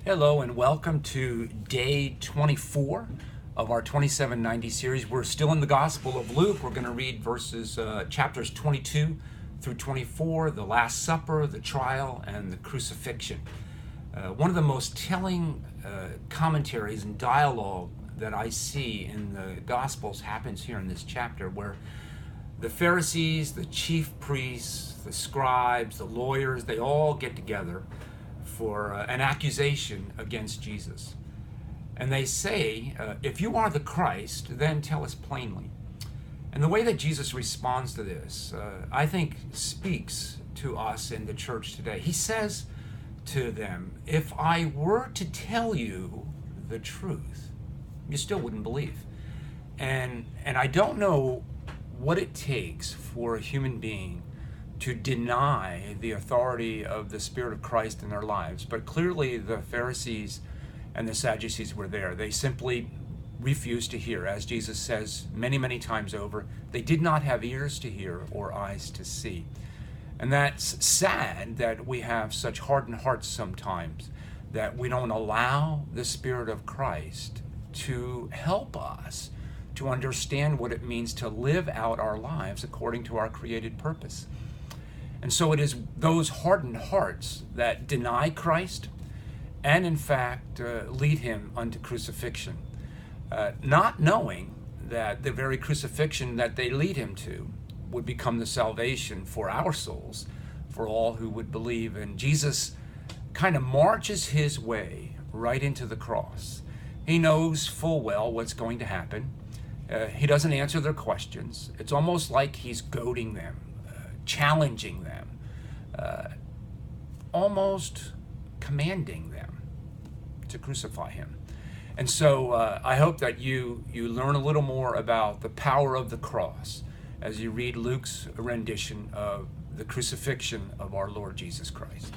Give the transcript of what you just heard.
Hello and welcome to day 24 of our 2790 series. We're still in the Gospel of Luke. We're going to read chapters 22 through 24, the Last Supper, the trial, and the crucifixion. One of the most telling commentaries and dialogue that I see in the Gospels happens here in this chapter, where the Pharisees, the chief priests, the scribes, the lawyers, they all get together for an accusation against Jesus. And they say, if you are the Christ, then tell us plainly. And the way that Jesus responds to this, I think speaks to us in the church today. He says to them, if I were to tell you the truth, you still wouldn't believe. And I don't know what it takes for a human being to deny the authority of the Spirit of Christ in their lives. But clearly the Pharisees and the Sadducees were there. They simply refused to hear. As Jesus says many, many times over, they did not have ears to hear or eyes to see. And that's sad that we have such hardened hearts sometimes, that we don't allow the Spirit of Christ to help us to understand what it means to live out our lives according to our created purpose. And so it is those hardened hearts that deny Christ and in fact lead him unto crucifixion, not knowing that the very crucifixion that they lead him to would become the salvation for our souls, for all who would believe. And Jesus kind of marches his way right into the cross. He knows full well what's going to happen. He doesn't answer their questions. It's almost like he's goading them, challenging them, almost commanding them to crucify him. And so I hope that you learn a little more about the power of the cross as you read Luke's rendition of the crucifixion of our Lord Jesus Christ.